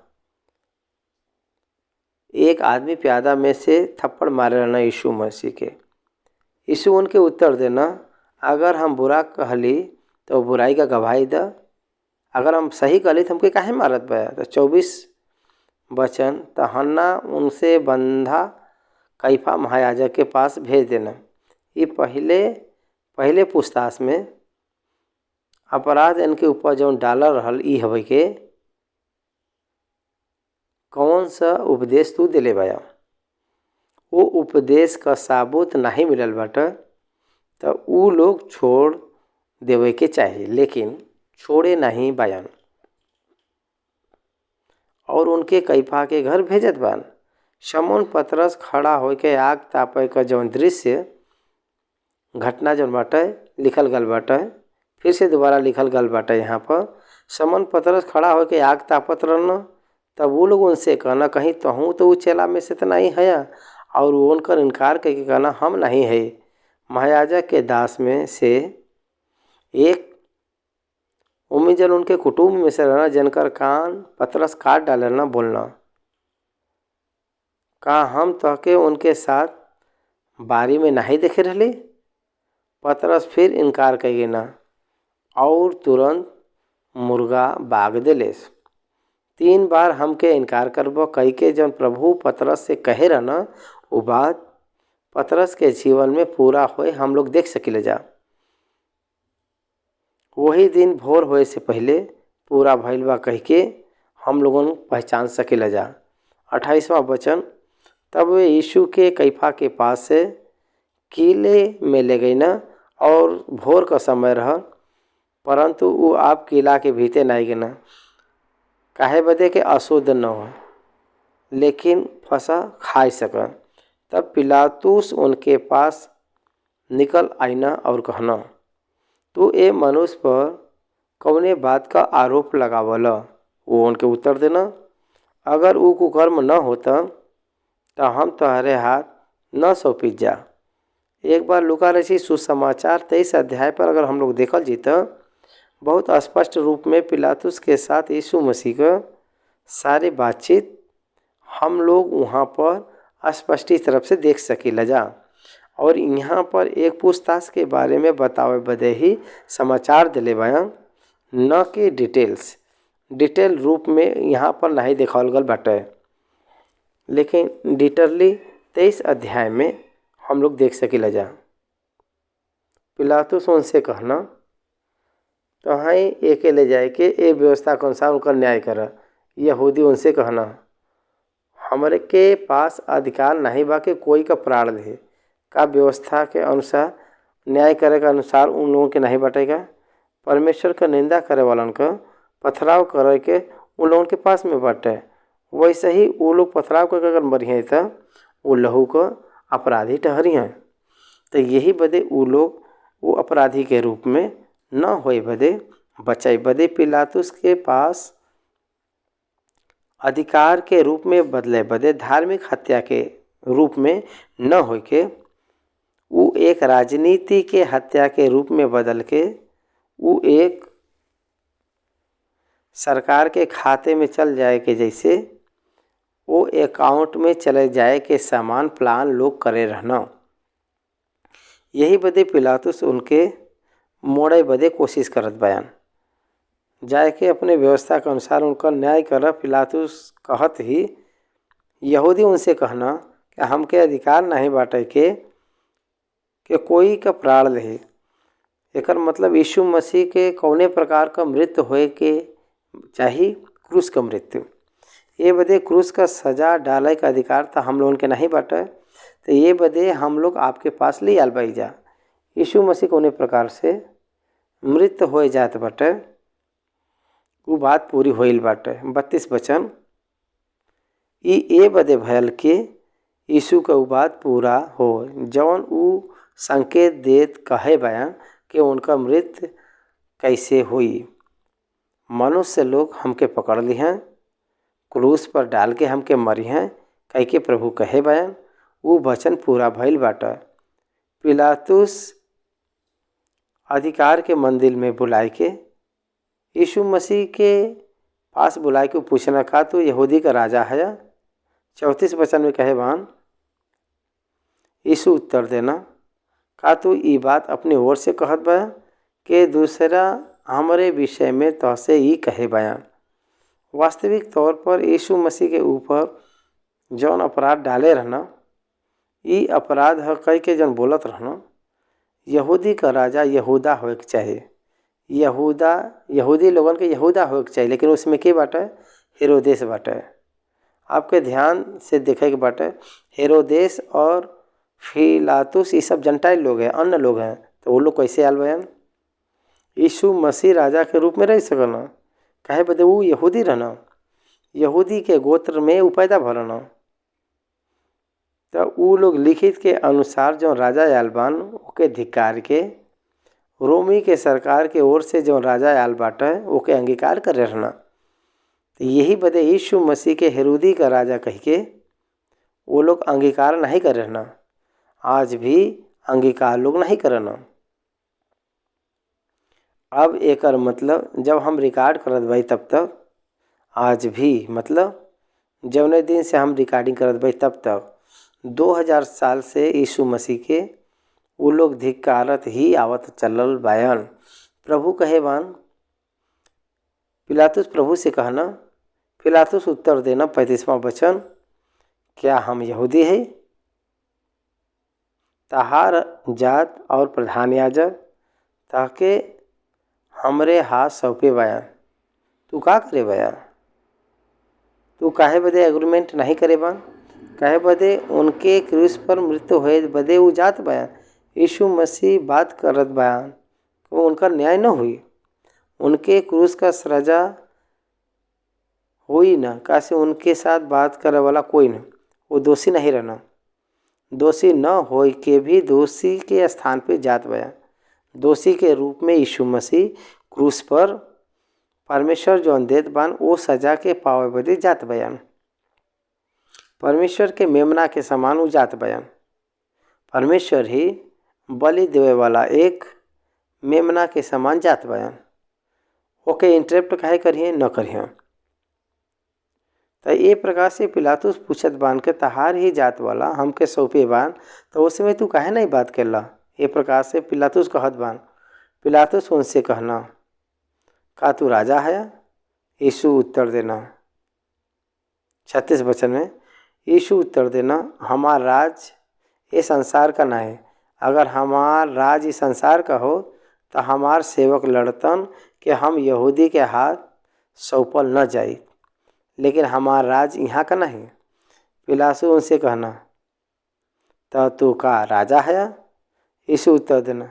एक आदमी प्यादा में से थप्पड़ मारे रहना यीशु मसीह के। यीशु उनके उत्तर देना, अगर हम बुरा कहली तो बुराई का गवाही द, अगर हम सही कहली तो हमके काहे मारत बया? तो 24 वचन, तो हन्ना उनसे बंधा कैफा महायाजक के पास भेज देना। ये पहले पूछताछ में अपराध इनके ऊपर जौन डालल रहल ई हवे के कौन सा उपदेश तू दिले बया? वो उपदेश का साबुत नहीं मिलल बाटे तो उ लोग छोड़ देवे के चाहिए, लेकिन छोड़े नहीं बयान और उनके कैफा के घर भेजत बान। शमौन पतरस खड़ा होके आग तापे का जौन दृश्य घटना जौन बाटे लिखल गल बाटे, फिर से दोबारा लिखल गल बाटे यहाँ पर। शमौन पतरस खड़ा होके आग तापत रहना, तब वो लोग उनसे कहना, कहीं तहूँ तो वो चेला में से तो नहीं है? और वो उनकर इनकार करके कहना, हम नहीं है। महायाजक के दास में से एक उम्मीजन उनके कुटुंब में से रहना जिनकर कान पतरस काट डालना बोलना, का हम तहके उनके साथ बारी में नहीं देखे रहले? पतरस फिर इनकार कइगे ना और तुरंत मुर्गा बाग देलेस। 3 बार हमके इनकार करबो कही के जब प्रभु पतरस से कहे रहना वो बात पतरस के जीवन में पूरा होए हम लोग देख सकिले जा। वही दिन भोर होए से पहले पूरा भइल बा कह के हम लोगन पहचान सकिले जा। 28वां वचन, तब वे यीशु के कैफा के पास से किले में ले गई ना और भोर का समय रहा, परंतु वो आप किला के भीतर नहीं गए ना, काहे बदे के अशुद्ध न हो लेकिन फसा खाई सका। तब पिलातुस उनके पास निकल आईना और कहना, तू ए मनुष्य पर कौने बात का आरोप लगावला? वो उनके उत्तर देना, अगर वो कुकर्म न होता तो हम तुम्हारे हाथ न सौंपी जा। एक बार लूका रची सुसमाचार 23 अध्याय पर अगर हम लोग देखल जीता बहुत स्पष्ट रूप में पिलातुस के साथ यीशु मसीह का सारे बातचीत हम लोग वहाँ पर स्पष्ट तरफ से देख सकीला जा। और यहाँ पर एक पूछताछ के बारे में बतावे बदे ही समाचार दिले बयां, न कि डिटेल रूप में यहाँ पर नहीं देखावल गल बाटे, लेकिन डिटेलली 23 अध्याय में हम लोग देख सकीला जा। पिलातुस उनसे कहना, तो हाँ एक ले जाए के ए व्यवस्था के अनुसार उनका न्याय कर। यहूदी उनसे कहना, हमारे के पास अधिकार नहीं बा कि कोई का प्राण दे, का व्यवस्था के अनुसार न्याय करे के अनुसार उन लोगों के नहीं बटेगा? परमेश्वर का निंदा करे वालन का पथराव करे के उन लोगों के पास में बटे। वैसे ही वो लोग पथराव करके अगर मरिए तो वो लहू का अपराधी ठहरी हैं। तो यही बदे वो लोग वो अपराधी के रूप में न होए बदे बचाई बदे पिलातुस के पास अधिकार के रूप में बदले बदे धार्मिक हत्या के रूप में न हो के वो एक राजनीति के हत्या के रूप में बदल के वो एक सरकार के खाते में चल जाए के जैसे वो अकाउंट में चले जाए के सामान प्लान लोग करे रहना। यही बदे पिलातुस उनके मोड़े बदे कोशिश करत बयान जाए के अपने व्यवस्था के अनुसार उनका न्याय कर। पिलातुस कहत ही यहूदी उनसे कहना कि हमके अधिकार नहीं बाटे के कोई का प्राण ले। एकर मतलब यीशु मसीह के कौने प्रकार का मृत्यु होए के चाहिए? क्रूस का मृत्यु। ये बदे क्रूस का सजा डाले का अधिकार था हम लोगों के नहीं बाटे, तो ये बदे हम लोग आपके पास ले आल बाई जा। यीशु मसीह कौने प्रकार से मृत्यु हो जात बाटे वो बात पूरी होइल बाटे। 32 वचन, ए बदे भयल के यीशु का बात पूरा हो जौन ऊ संकेत देत कहे बयान कि उनका मृत्यु कैसे हुई। मनुष्य लोग हमके पकड़ ली हैं, क्रूस पर डाल के हमके मरी हैं कह के प्रभु कहे बयान वो वचन पूरा भइल बाटा। पिलातुस अधिकार के मंदिर में बुलाए के यीशु मसीह के पास बुलाए के पूछना का तू यहूदी का राजा है। 34 वचन में कहे बान यीशु उत्तर देना का तू ये बात अपनी ओर से कहत बा कि दूसरा हमारे विषय में तो से ही कहे बयान। वास्तविक तौर पर यीशु मसीह के ऊपर जौन अपराध डाले रहना ये अपराध है कह के जौन बोलत रहना यहूदी का राजा यहूदा होए के चाहिए। यहूदी लोगन के यहूदा होए के चाहिए, लेकिन उसमें के बाटे हेरोदेस बाटे। आपके ध्यान से देखे के बाटे हेरोदेस और पिलातुस ये सब जंटाइल लोग हैं, अन्य लोग हैं, तो वो लोग कैसे आल बयान। यीशु मसीह राजा के रूप में रह सकना कहे बदे वो यहूदी रहना, यहूदी के गोत्र में वो पैदा भरना। तो वो लोग लिखित के अनुसार जो राजा आलबान ओके धिक्कार के रोमी के सरकार के ओर से जो राजा आल बाटे ओके अंगीकार कर रहना। तो यही बदे यीशु मसीह के हेरोदी का राजा कह के वो लोग अंगीकार नहीं कर रहना, आज भी अंगीकार लोग नहीं करना। अब एकर मतलब जब हम रिकॉर्ड करत भाई तब तक आज भी मतलब जौने दिन से हम रिकॉर्डिंग करत भाई तब तक 2000 साल से यीशु मसीह के वो लोग धिक्कारत ही आवत चलल बायन। प्रभु कहे बान पिलातुस प्रभु से कहना, पिलातुस उत्तर देना 35वां वचन क्या हम यहूदी है? तहार जात और प्रधान याजक ताके हमरे हाथ सौंपे बयान। तू का करे बयान? तू काहे बदे एग्रीमेंट नहीं करे बयान? काहे बदे उनके क्रूस पर मृत्यु होए बदे वो जात बयान। यीशु मसीह बात करत बयान वो उनका न्याय न हुई, उनके क्रूस का सजा हुई ना, कैसे उनके साथ बात करे वाला कोई ना, वो दोषी नहीं रहना। दोषी न हो के भी दोषी के स्थान पे जात बयान। दोषी के रूप में यीशु मसीह क्रूस पर परमेश्वर जो देत बान वो सजा के पावे बदे जात बयान। परमेश्वर के मेमना के समान वो जात बयान। परमेश्वर ही बलि देवे वाला एक मेमना के समान जात बयान। ओके इंटरप्ट काहे करिए न करिए। तो ये प्रकार से पिलातुस पूछत बान के तहार ही जात वाला हमके सौंपे बान, तो उसमें तू काहे नहीं बात करला। ये प्रकार से पिलातुस कहत बान। पिलातुस उनसे कहना का तू राजा है? यीशु उत्तर देना 36 वचन में यीशु उत्तर देना हमार राज ये संसार का नहीं। अगर हमार राज इस संसार का हो तो हमार सेवक लड़तन कि हम यहूदी के हाथ सौंपल न जाई, लेकिन हमार राज यहाँ का नहीं। पिलातुस उनसे कहना तो तू का राजा है? यीशु उत्तर देना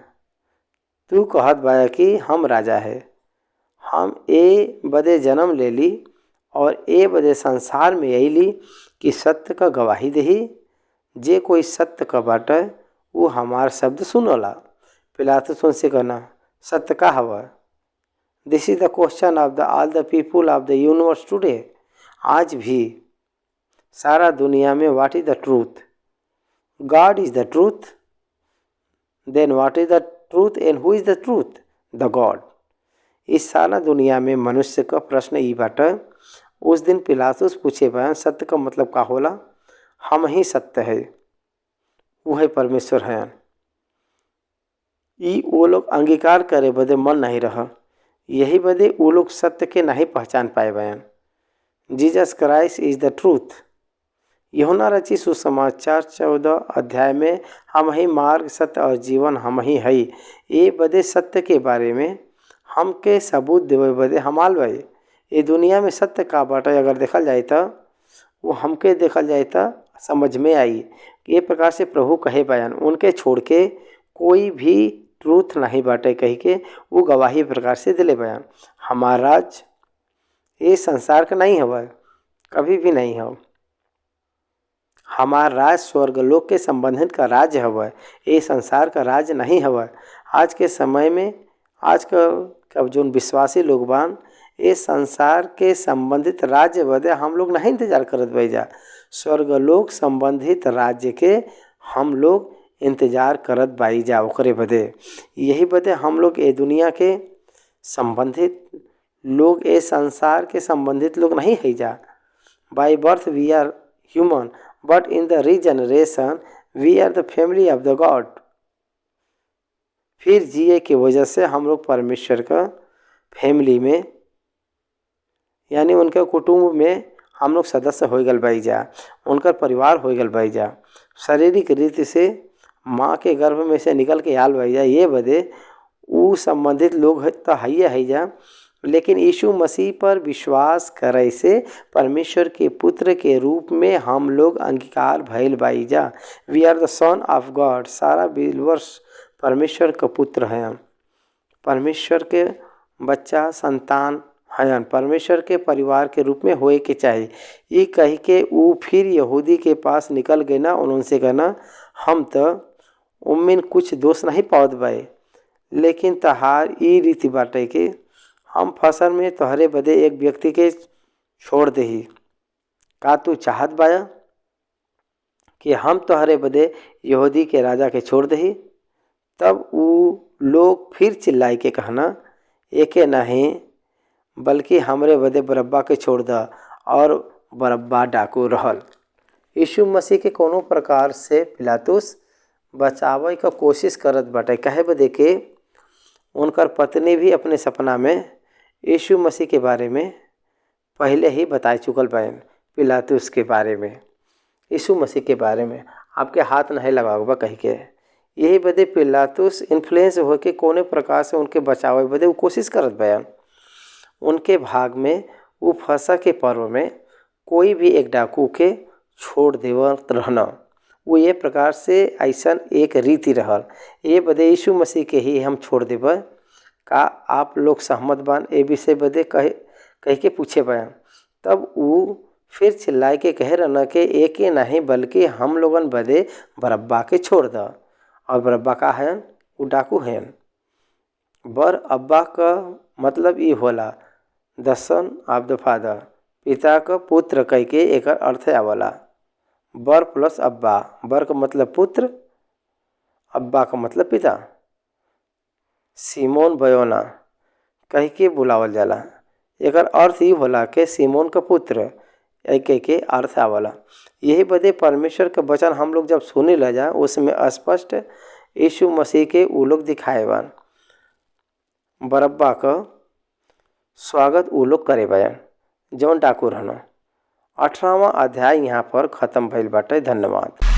तू कहत बा कि हम राजा है। हम ए बदे जन्म ले ली और ए बदे संसार में अली कि सत्य का गवाही दही। जे कोई सत्य का बाटे वो हमार शब्द सुनोला। पिलातुस उनसे कहना सत्य का हवा? This is the question of the all the people of the universe today. आज भी सारा दुनिया में what is the truth? God is the truth. Then what is the truth and who is the truth? The God. इस सारा दुनिया में मनुष्य का प्रश्न ई बाटे। उस दिन पिलातुस पूछे बयान सत्य का मतलब का होला? हम ही सत्य है, वह परमेश्वर है। ई वो लोग अंगीकार करे बदे मन नहीं रहा, यही बदे वो लोग सत्य के नहीं पहचान पाए बयान। Jesus Christ is the truth. यूहन्ना रची सुसमाचार 14 अध्याय में हम ही मार्ग सत्य और जीवन हम ही है। ये बदे सत्य के बारे में हमके सबूत देवे बदे हमाल भाई। ये दुनिया में सत्य का बाटे अगर देखल जाए तो वो हमके देखल जाए तो समझ में आई। ये प्रकार से प्रभु कहे बयान उनके छोड़ के कोई भी ट्रूथ नहीं बाटे कही के वो गवाही प्रकार से दिले बयान। हमारा राज ये संसार का नहीं हवा, कभी भी नहीं हो। हमार राज्य स्वर्गलोक के संबंधित का राज्य हवय, ये संसार का राज्य नहीं हवय। आज के समय में आज का जो विश्वासी लोग बान ये संसार के संबंधित राज्य बदे हम लोग नहीं इंतजार करत बाई जा। स्वर्गलोक संबंधित राज्य के हम लोग इंतजार करत बाई जा ओकरे बदे। यही बदे हम लोग ये दुनिया के संबंधित लोग ये संसार के संबंधित लोग नहीं है जा। By birth we are human but in the regeneration we are the family of the God. फिर जिए की वजह से हम लोग परमेश्वर का फैमिली में यानी उनके कुटुंब में हम लोग सदस्य हो गल बाई जा, उनका परिवार हो गल बाई जा। शारीरिक रीति से माँ के गर्भ में से निकल के आल बाई जा, ये बदे उ संबंधित लोग तो है जा। लेकिन यीशु मसीह पर विश्वास करे से परमेश्वर के पुत्र के रूप में हम लोग अंगीकार भइल बाई जा। We are the son of God. सारा बिलीवर्स परमेश्वर का पुत्र हैं, परमेश्वर के बच्चा संतान हैं, परमेश्वर के परिवार के रूप में होए के चाहिए। ये कह के वो फिर यहूदी के पास निकल गए ना, उनसे कहना हम तो उम्मीन कुछ दोष नहीं पावत बाए, लेकिन तहार ई रीति बाटे कि हम फसल में तोहरे बदे एक व्यक्ति के छोड़ दही। का तू चाहत बाया कि हम तोहरे बदे यहूदी के राजा के छोड़ दही? तब वो लोग फिर चिल्लाई के कहना एके नहीं बल्कि हमरे बदे बरब्बा के छोड़ दा, और बरब्बा डाकू रहल। यीशु मसीह के कोनो प्रकार से पिलातुस बचावे का कोशिश करत बाटे। कहे बदे के उनकर पत्नी भी अपने सपना में यीशु मसीह के बारे में पहले ही बता चुकल बहन। पिलातुस के बारे में, यीशु मसीह के बारे में आपके हाथ नहीं लगाओ कह के। यही बदे पिलातुस इन्फ्लुएंस होके कोने प्रकार से उनके बचावे बदे वो कोशिश करत बयान। उनके भाग में वो फसह के पर्व में कोई भी एक डाकू के छोड़ देवत रहना, वो ये प्रकार से ऐसा एक रीति रहल। ये बदे यीशु मसीह के ही हम छोड़ देब। का आप लोग सहमत बान? ए विषय बदे कह के पूछे बयान। तब वो फिर चिल्लाए के कहे रहना कि एक ही नहीं बल्कि हम लोगन बदे बरब्बा के छोड़ द। और बरब्बा का है? वो डाकू हैं। बरअब्बा का मतलब ये होला द सन ऑफ द फादर, पिता का पुत्र कह के एक अर्थ आवला। बर प्लस अब्बा, बर का मतलब पुत्र, अब्बा का मतलब पिता। सिमोन बयोना कह के बुलावल जाला। एक अर्थ ये होला कि सिमोन का पुत्र कह के अर्थ आवला। यही बदे परमेश्वर का वचन हम लोग जब सुने ला जा उसमें स्पष्ट यीशु मसीह के वो लोग दिखाए बान। बरब्बा का स्वागत वो लोग करे बयान जौन डाकू रहना। 18वां अध्याय यहाँ पर ख़त्म भइल बाटे। धन्यवाद।